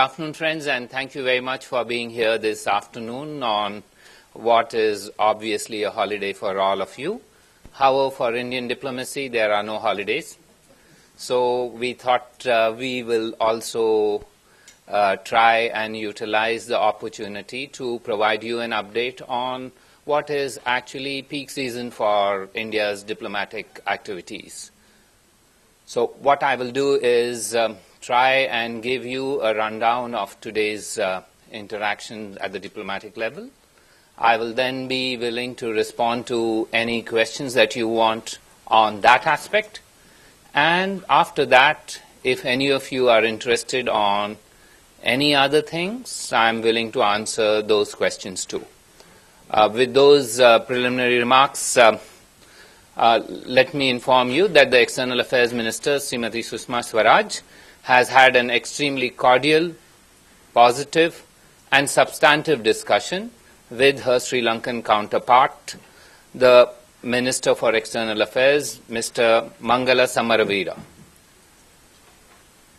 afternoon, friends, and thank you very much for being here this afternoon on what is obviously a holiday for all of you. However, for Indian diplomacy, there are no holidays. So we thought we will also try and utilize the opportunity to provide you an update on what is actually peak season for India's diplomatic activities. So what I will do is try and give you a rundown of today's interaction at the diplomatic level. I will then be willing to respond to any questions that you want on that aspect. And after that, if any of you are interested on any other things, I'm willing to answer those questions too. With those preliminary remarks, let me inform you that the External Affairs Minister, Srimati Sushma Swaraj, has had an extremely cordial, positive, and substantive discussion with her Sri Lankan counterpart, the Minister for External Affairs, Mr. Mangala Samaraweera.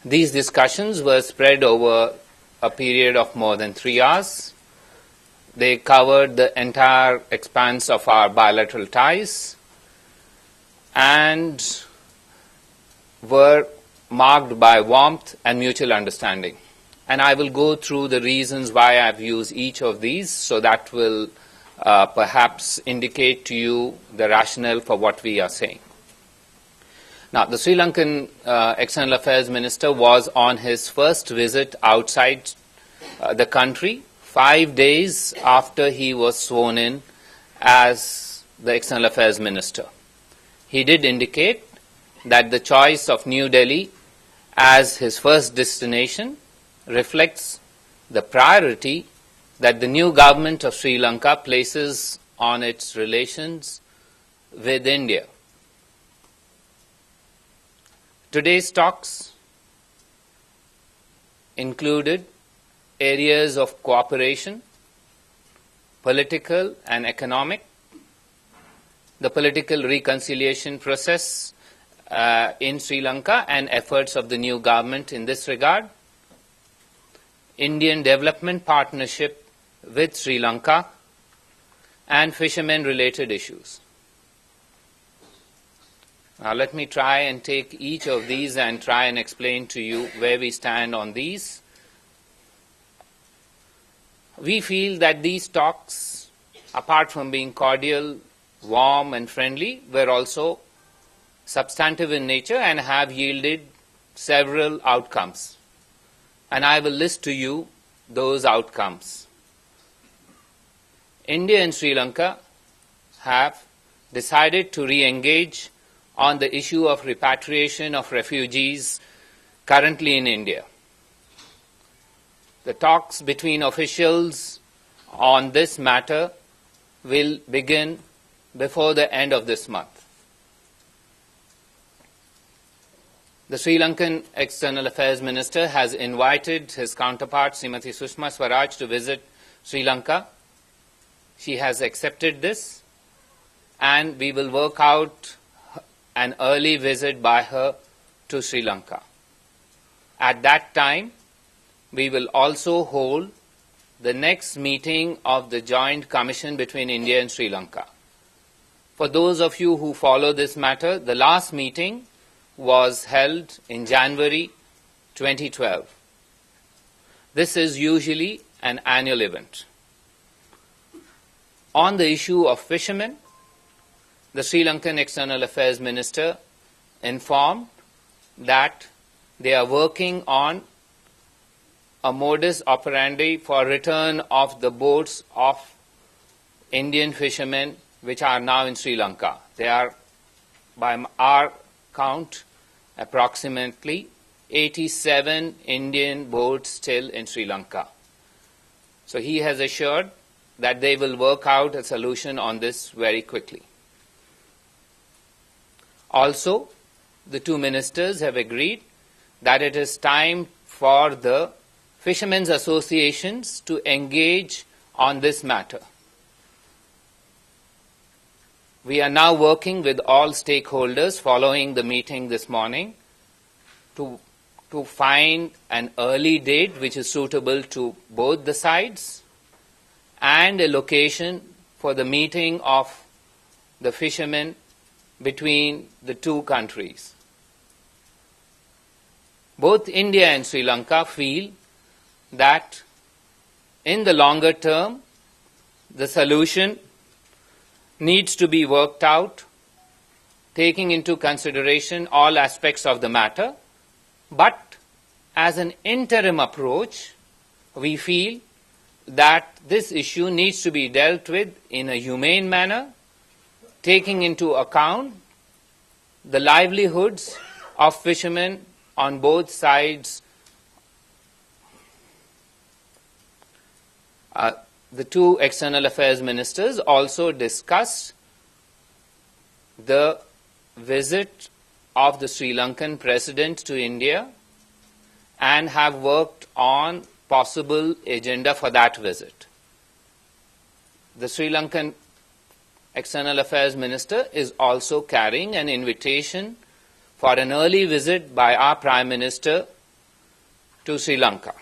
These discussions were spread over a period of more than 3 hours. They covered the entire expanse of our bilateral ties and were marked by warmth and mutual understanding. And I will go through the reasons why I've used each of these, so that will perhaps indicate to you the rationale for what we are saying. Now, the Sri Lankan External Affairs Minister was on his first visit outside the country 5 days after he was sworn in as the External Affairs Minister. He did indicate that the choice of New Delhi as his first destination reflects the priority that the new government of Sri Lanka places on its relations with India. Today's talks included areas of cooperation, political and economic, the political reconciliation process in Sri Lanka and efforts of the new government in this regard, Indian development partnership with Sri Lanka, and fishermen-related issues. Now let me try and take each of these and try and explain to you where we stand on these. We feel that these talks, apart from being cordial, warm and friendly, were also substantive in nature and have yielded several outcomes. And I will list to you those outcomes. India and Sri Lanka have decided to re-engage on the issue of repatriation of refugees currently in India. The talks between officials on this matter will begin before the end of this month. The Sri Lankan External Affairs Minister has invited his counterpart, Srimati Sushma Swaraj, to visit Sri Lanka. She has accepted this, and we will work out an early visit by her to Sri Lanka. At that time, we will also hold the next meeting of the Joint Commission between India and Sri Lanka. For those of you who follow this matter, the last meeting was held in January 2012. This is usually an annual event. On the issue of fishermen, the Sri Lankan External Affairs Minister informed that they are working on a modus operandi for return of the boats of Indian fishermen which are now in Sri Lanka. They are, by our count, approximately 87 Indian boats still in Sri Lanka. So he has assured that they will work out a solution on this very quickly. Also, the two ministers have agreed that it is time for the fishermen's associations to engage on this matter. We are now working with all stakeholders following the meeting this morning to to find an early date which is suitable to both the sides and a location for the meeting of the fishermen between the two countries. Both India and Sri Lanka feel that in the longer term, the solution needs to be worked out, taking into consideration all aspects of the matter. But as an interim approach, we feel that this issue needs to be dealt with in a humane manner, taking into account the livelihoods of fishermen on both sides. The two external affairs ministers also discussed the visit of the Sri Lankan president to India and have worked on possible agenda for that visit. The Sri Lankan external affairs minister is also carrying an invitation for an early visit by our Prime Minister to Sri Lanka.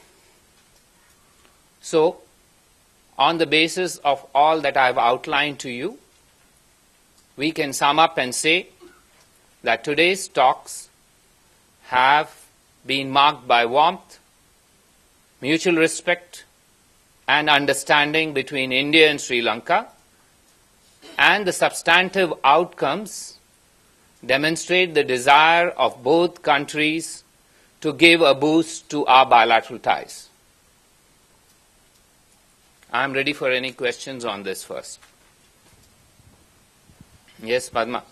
So, on the basis of all that I have outlined to you, we can sum up and say that today's talks have been marked by warmth, mutual respect, and understanding between India and Sri Lanka, and the substantive outcomes demonstrate the desire of both countries to give a boost to our bilateral ties. I am ready for any questions on this first. Yes, Padma.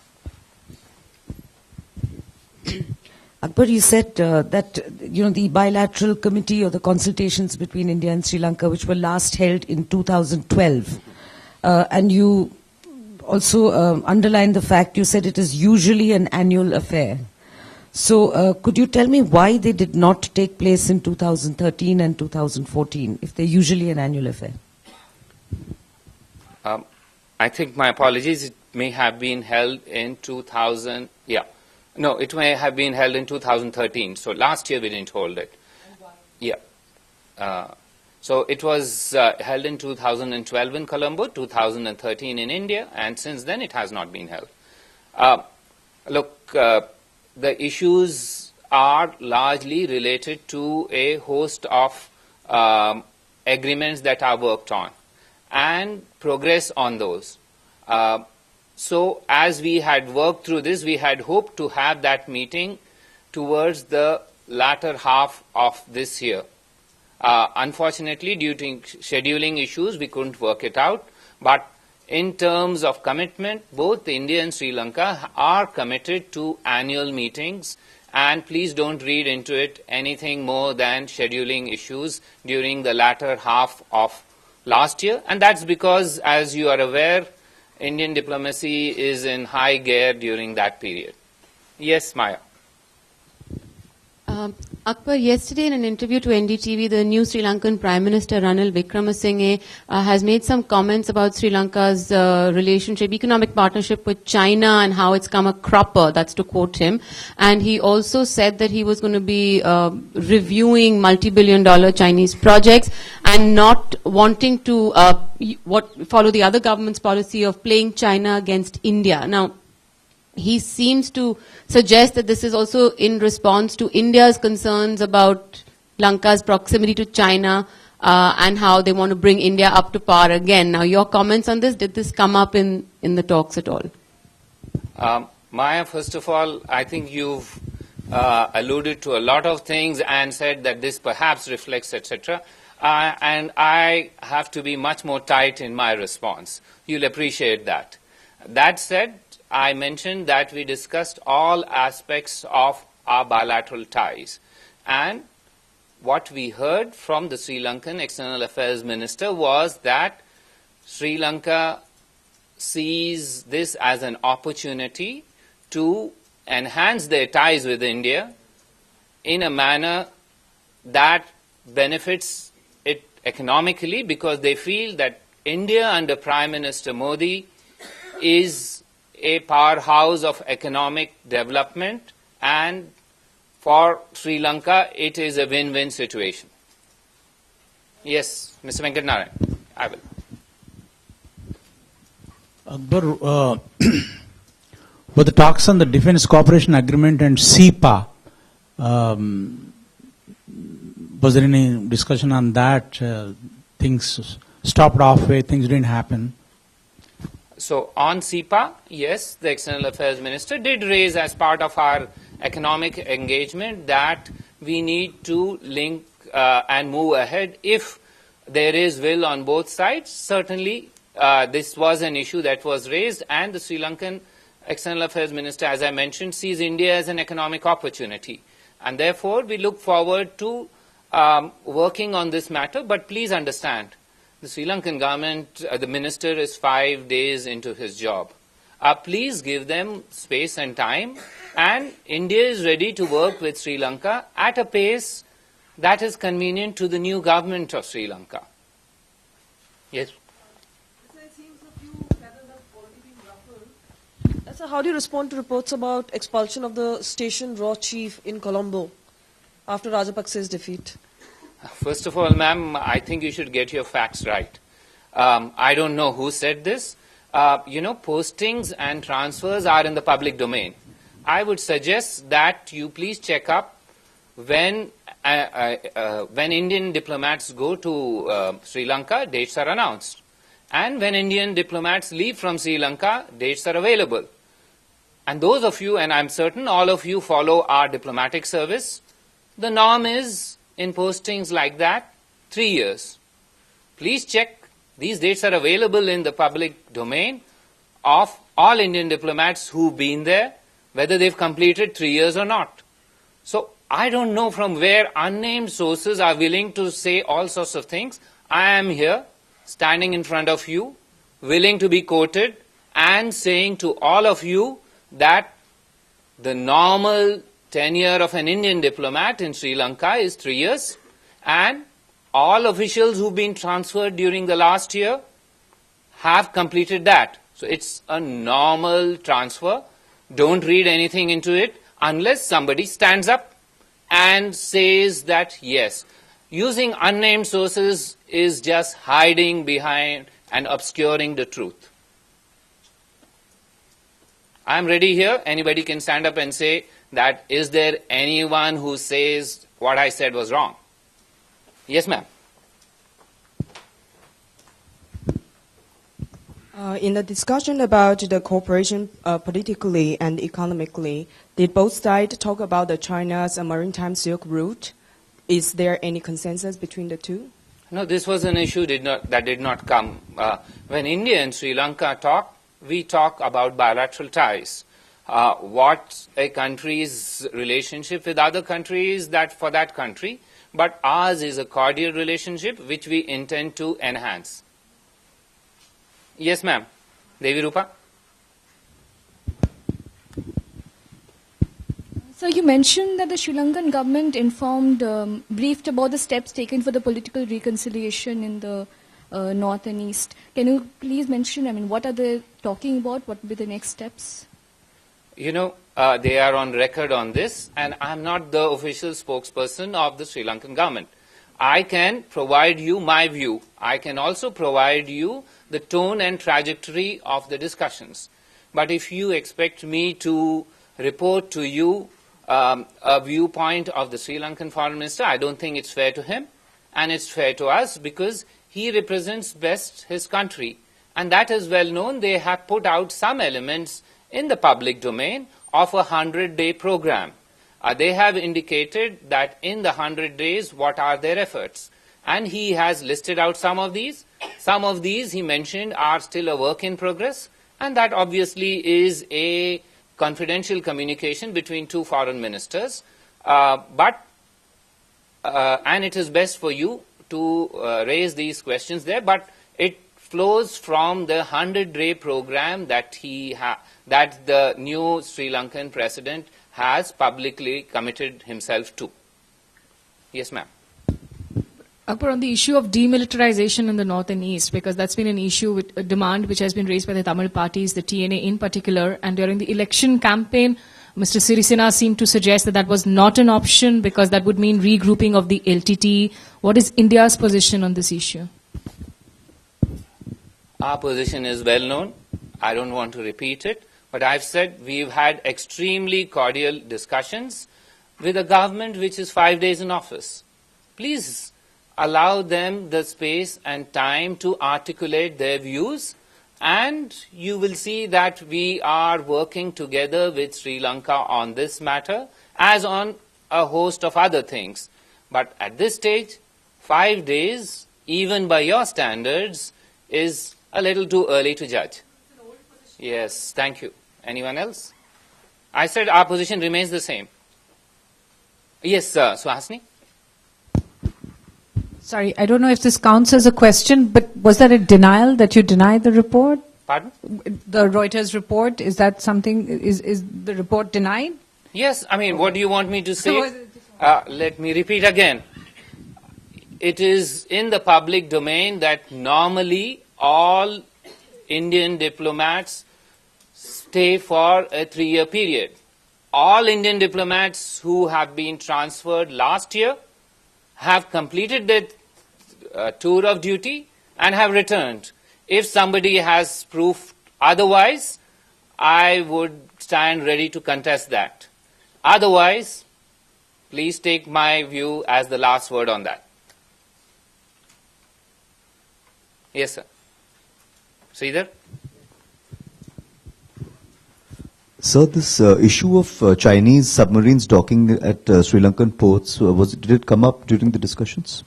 Akbar, you said that the bilateral committee or the consultations between India and Sri Lanka, which were last held in 2012, and you also underlined the fact, you said it is usually an annual affair. So could you tell me why they did not take place in 2013 and 2014, if they're usually an annual affair? I think, my apologies, it may have been held in 2000, No, it may have been held in 2013. So last year we didn't hold it. Yeah. So it was held in 2012 in Colombo, 2013 in India, and since then it has not been held. The issues are largely related to a host of agreements that are worked on and progress on those. So as we had worked through this, we had hoped to have that meeting towards the latter half of this year. Unfortunately, due to scheduling issues, we couldn't work it out. But in terms of commitment, both India and Sri Lanka are committed to annual meetings. And please don't read into it anything more than scheduling issues during the latter half of last year. And that's because, as you are aware, Indian diplomacy is in high gear during that period. Yes, Maya. Akbar, yesterday in an interview to NDTV, the new Sri Lankan Prime Minister Ranil Wickremesinghe has made some comments about Sri Lanka's economic partnership with China and how it's come a cropper, that's to quote him. And he also said that he was going to be reviewing multi-billion-dollar Chinese projects and not wanting to follow the other government's policy of playing China against India. Now, he seems to suggest that this is also in response to India's concerns about Lanka's proximity to China and how they want to bring India up to par again. Now, your comments on this, did this come up in the talks at all? Maya, first of all, I think you've alluded to a lot of things and said that this perhaps reflects, etc. And I have to be much more tight in my response. You'll appreciate that. That said, I mentioned that we discussed all aspects of our bilateral ties. And what we heard from the Sri Lankan External Affairs Minister was that Sri Lanka sees this as an opportunity to enhance their ties with India in a manner that benefits it economically, because they feel that India under Prime Minister Modi is a powerhouse of economic development and For Sri Lanka, it is a win-win situation. Yes, Mr. Venkatnarayan, I will. Akbar, were the talks on the Defence Cooperation Agreement and CEPA, was there any discussion on that? Things stopped halfway, things didn't happen. So on CEPA, yes, the External Affairs Minister did raise as part of our economic engagement that we need to link and move ahead if there is will on both sides. Certainly, this was an issue that was raised, and the Sri Lankan External Affairs Minister, as I mentioned, sees India as an economic opportunity. And therefore, we look forward to working on this matter. But please understand, the Sri Lankan government, the minister is 5 days into his job. Please give them space and time. And India is ready to work with Sri Lanka at a pace that is convenient to the new government of Sri Lanka. Yes? So how do you respond to reports about expulsion of the station raw chief in Colombo after Rajapakse's defeat? First of all, ma'am, I think you should get your facts right. I don't know who said this. Postings and transfers are in the public domain. I would suggest that you please check up when Indian diplomats go to Sri Lanka, dates are announced. And when Indian diplomats leave from Sri Lanka, dates are available. And those of you, and I'm certain all of you follow our diplomatic service, the norm is in postings like that, 3 years. Please check. These dates are available in the public domain of all Indian diplomats who've been there, whether they've completed 3 years or not. So I don't know from where unnamed sources are willing to say all sorts of things. I am here, standing in front of you, willing to be quoted, and saying to all of you that the normal tenure of an Indian diplomat in Sri Lanka is 3 years, and all officials who've been transferred during the last year have completed that. So it's a normal transfer. Don't read anything into it unless somebody stands up and says that yes. Using unnamed sources is just hiding behind and obscuring the truth. I'm ready here. Anybody can stand up and say that is there anyone who says what I said was wrong? Yes, ma'am. In the discussion about the cooperation politically and economically, did both sides talk about the China's maritime Silk Route? Is there any consensus between the two? No, this was an issue that did not come. When India and Sri Lanka talk, we talk about bilateral ties. What a country's relationship with other countries that for that country, but ours is a cordial relationship which we intend to enhance. Yes, ma'am. Devi Rupa? So you mentioned that the Sri Lankan government briefed about the steps taken for the political reconciliation in the north and east. Can you please mention, what are they talking about? What will be the next steps? They are on record on this, and I'm not the official spokesperson of the Sri Lankan government. I can provide you my view. I can also provide you the tone and trajectory of the discussions. But if you expect me to report to you a viewpoint of the Sri Lankan Foreign Minister, I don't think it's fair to him, and it's fair to us because he represents best his country. And that is well known. They have put out some elements in the public domain of a 100-day program. They have indicated that in the 100 days, what are their efforts? And he has listed out some of these. Some of these, he mentioned, are still a work in progress. And that obviously is a confidential communication between two foreign ministers. And it is best for you to raise these questions there. But it flows from the 100-day program that that the new Sri Lankan president has publicly committed himself to. Yes, ma'am. Akbar, on the issue of demilitarization in the north and east, because that's been an issue with a demand which has been raised by the Tamil parties, the TNA in particular, and during the election campaign, Mr. Sirisena seemed to suggest that that was not an option because that would mean regrouping of the LTT. What is India's position on this issue? Our position is well known. I don't want to repeat it, but I've said we've had extremely cordial discussions with a government which is 5 days in office. Please allow them the space and time to articulate their views, and you will see that we are working together with Sri Lanka on this matter as on a host of other things. But at this stage, 5 days, even by your standards, is a little too early to judge. Yes, thank you. Anyone else? I said our position remains the same. Yes, Suhasini? Sorry, I don't know if this counts as a question, but was that a denial that you denied the report? Pardon? The Reuters report, is that something, is the report denied? Yes, I mean, what do you want me to say? Let me repeat again. It is in the public domain that normally all Indian diplomats stay for a 3-year period. All Indian diplomats who have been transferred last year have completed their tour of duty and have returned. If somebody has proof otherwise, I would stand ready to contest that. Otherwise, please take my view as the last word on that. Yes, sir. Sridhar? Sir, this issue of Chinese submarines docking at Sri Lankan ports, did it come up during the discussions?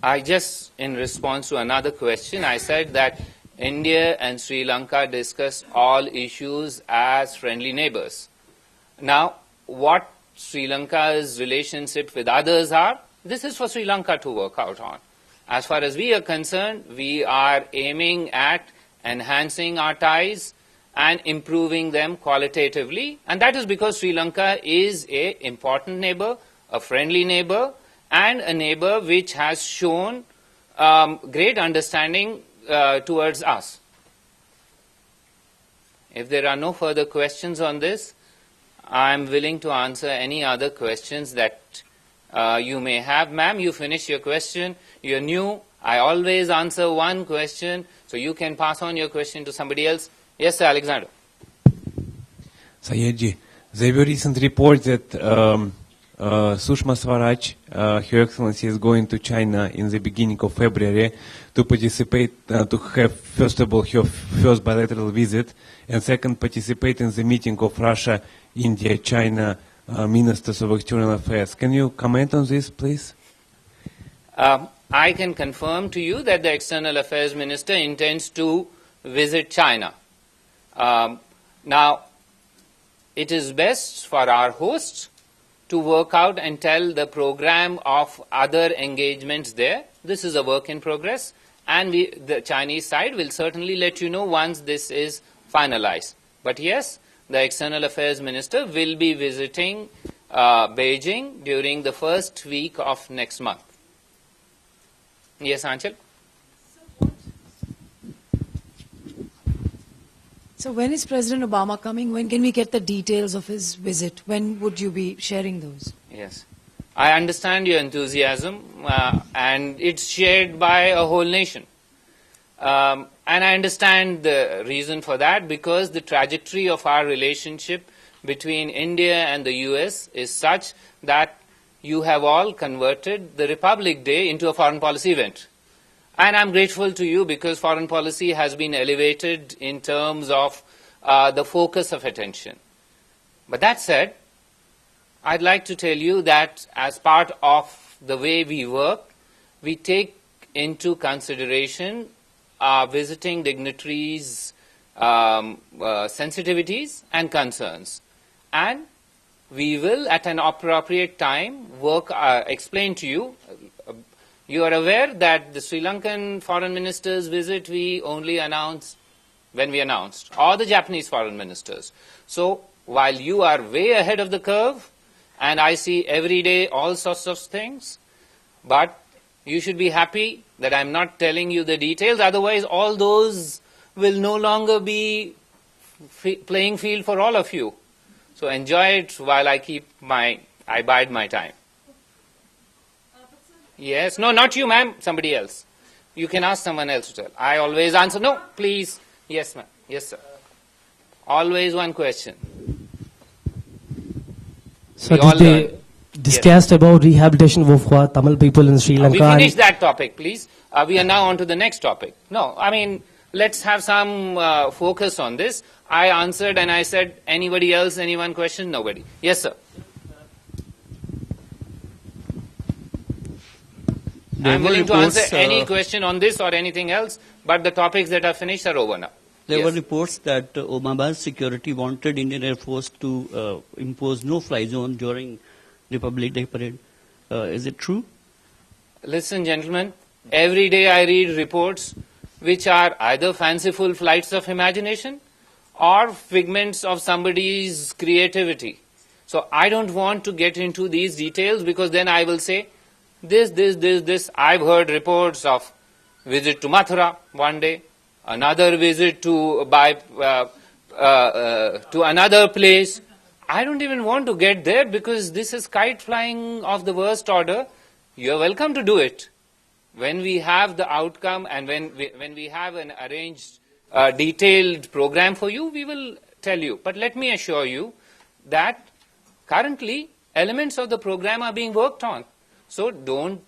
I just, in response to another question, I said that India and Sri Lanka discuss all issues as friendly neighbors. Now, what Sri Lanka's relationship with others are, this is for Sri Lanka to work out on. As far as we are concerned, we are aiming at enhancing our ties and improving them qualitatively, and that is because Sri Lanka is an important neighbor, a friendly neighbor, and a neighbor which has shown great understanding towards us. If there are no further questions on this, I am willing to answer any other questions that you may have. Ma'am, you finish your question. You're new. I always answer one question, so you can pass on your question to somebody else. Yes, sir, Alexander. Sayedji, there were recent reports that Sushma Swaraj, Her Excellency, is going to China in the beginning of February to participate, to have, first of all, her first bilateral visit, and second, participate in the meeting of Russia, India, China Ministers of External Affairs. Can you comment on this, please? I can confirm to you that the External Affairs Minister intends to visit China. Now, it is best for our hosts to work out and tell the program of other engagements there. This is a work in progress, and the Chinese side will certainly let you know once this is finalized. But yes, the External Affairs Minister will be visiting Beijing during the first week of next month. Yes, Anchal? So when is President Obama coming? When can we get the details of his visit? When would you be sharing those? Yes. I understand your enthusiasm, and it's shared by a whole nation. And I understand the reason for that, because the trajectory of our relationship between India and the US is such that you have all converted the Republic Day into a foreign policy event. And I'm grateful to you because foreign policy has been elevated in terms of the focus of attention. But that said, I'd like to tell you that as part of the way we work, we take into consideration visiting dignitaries' sensitivities and concerns. And we will, at an appropriate time, explain to you. You are aware that the Sri Lankan foreign minister's visit we only announced when we announced, or the Japanese foreign ministers. So while you are way ahead of the curve, and I see every day all sorts of things, but you should be happy that I'm not telling you the details, otherwise all those will no longer be playing field for all of you. So enjoy it while I bide my time. Yes, no, not you, ma'am, somebody else. You can ask someone else to tell. I always answer, no, please. Yes, ma'am. Yes, sir. Always one question. So they discussed about rehabilitation of Tamil people in Sri Lanka. We finished that topic, please. We are now on to the next topic. No, I mean, let's have some focus on this. I answered and I said, anybody else, anyone question? Nobody. Yes, sir. I'm willing to answer any question on this or anything else, but the topics that are finished are over now. There were reports that Obama's security wanted Indian Air Force to impose no-fly zone during Republic Day parade. Is it true? Listen, gentlemen, every day I read reports which are either fanciful flights of imagination or figments of somebody's creativity. So I don't want to get into these details because then I will say, this. I've heard reports of visit to Mathura one day, another visit to another place. I don't even want to get there because this is kite flying of the worst order. You're welcome to do it. When we have the outcome and when we have an arranged, detailed program for you, we will tell you. But let me assure you that currently elements of the program are being worked on. So don't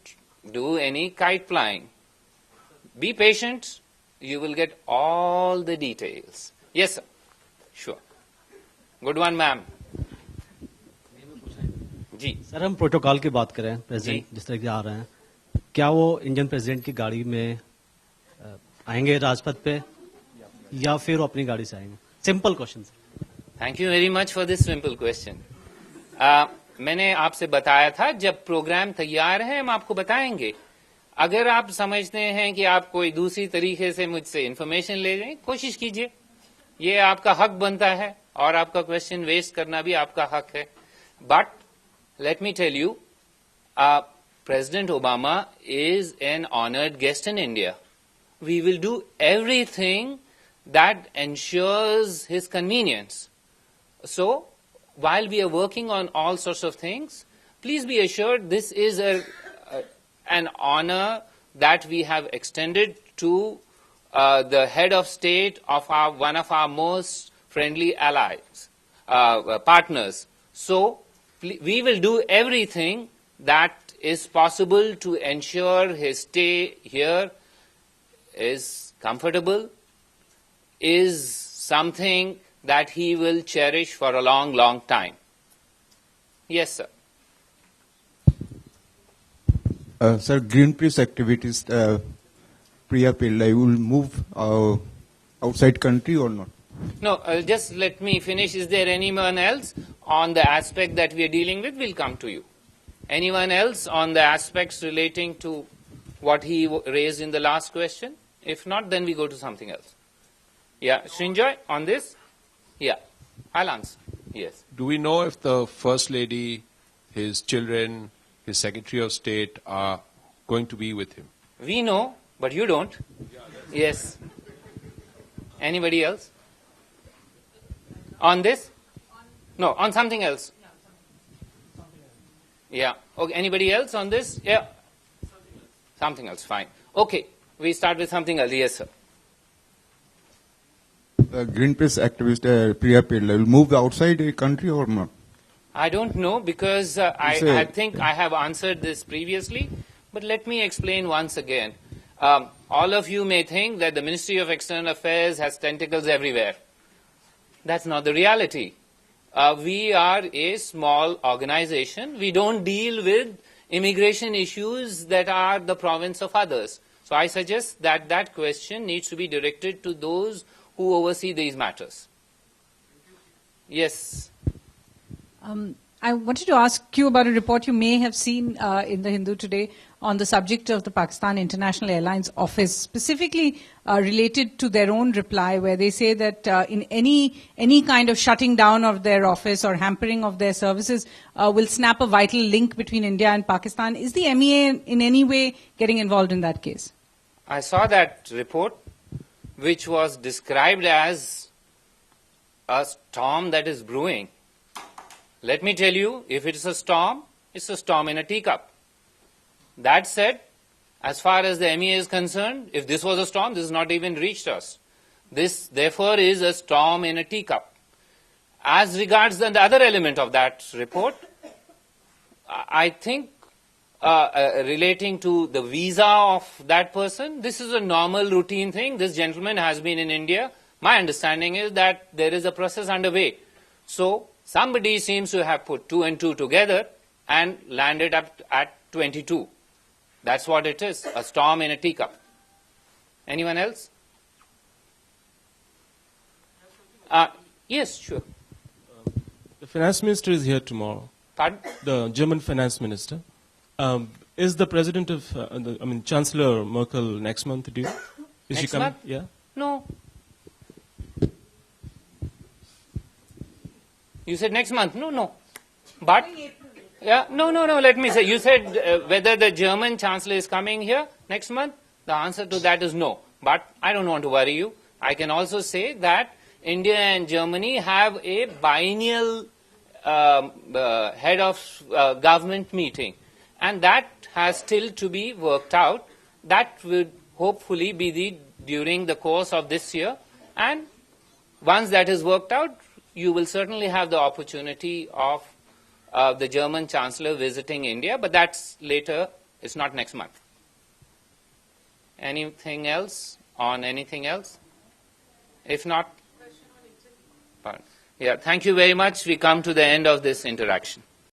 do any kite flying. Be patient. You will get all the details. Yes, sir. Sure. Good one, ma'am. Ji sir हम protocol की बात करें president जिस तरह से आ रहे हैं क्या वो इंडियन प्रेसिडेंट की गाड़ी में आएंगे राजपथ पे या फिर वो अपनी गाड़ी से आएंगे simple question thank you very much for this simple question मैंने आपसे बताया था जब प्रोग्राम तैयार है हम आपको बताएंगे अगर आप समझते हैं कि आप कोई दूसरी तरीके से मुझसे इंफॉर्मेशन ले जाएं कोशिश कीजिए ये आपका हक बनता है और आपका क्वेश्चन वेस्ट करना भी आपका हक है but let me tell you, President Obama is an honored guest in India. We will do everything that ensures his convenience. So, while we are working on all sorts of things, please be assured this is an honor that we have extended to the head of state of one of our most friendly allies, partners. So, we will do everything that is possible to ensure his stay here is comfortable, is something that he will cherish for a long, long time. Yes, sir. Sir, Greenpeace activities, Priya Pillai will move outside country or not? No, just let me finish. Is there anyone else on the aspect that we are dealing with? We'll come to you. Anyone else on the aspects relating to what he raised in the last question? If not, then we go to something else. Yeah, Srinjoy, on this? Yeah, I'll answer. Yes. Do we know if the First Lady, his children, his Secretary of State are going to be with him? We know, but you don't. Yes. Anybody else? On this? No, on something else. Yeah. Okay. Anybody else on this? Yeah. Something else. Fine. Okay. We start with something else. Yes, sir. Greenpeace activist Priya Pillai will move outside the country or not? I don't know because I think I have answered this previously. But let me explain once again. All of you may think that the Ministry of External Affairs has tentacles everywhere. That's not the reality. We are a small organization. We don't deal with immigration issues that are the province of others. So I suggest that that question needs to be directed to those who oversee these matters. Yes. I wanted to ask you about a report you may have seen in the Hindu today on the subject of the Pakistan International Airlines office, specifically related to their own reply, where they say that in any kind of shutting down of their office or hampering of their services will snap a vital link between India and Pakistan. Is the MEA in any way getting involved in that case? I saw that report, which was described as a storm that is brewing. Let me tell you, if it's a storm in a teacup. That said, as far as the MEA is concerned, if this was a storm, this has not even reached us. This, therefore, is a storm in a teacup. As regards the other element of that report, I think relating to the visa of that person, this is a normal routine thing. This gentleman has been in India. My understanding is that there is a process underway. So somebody seems to have put 2 and 2 together and landed up at 22. That's what it is, a storm in a teacup. Anyone else? Yes, sure. The finance minister is here tomorrow. Pardon? The German finance minister. Is the president of, Chancellor Merkel next month due? Is she coming? Month? Yeah. No. You said next month? No. But, no, let me say. You said whether the German Chancellor is coming here next month? The answer to that is no. But I don't want to worry you. I can also say that India and Germany have a biennial head of government meeting. And that has still to be worked out. That will hopefully be during the course of this year. And once that is worked out, you will certainly have the opportunity of the German Chancellor visiting India, but that's later, it's not next month. Anything else on anything else? If not, pardon. Yeah, thank you very much. We come to the end of this interaction.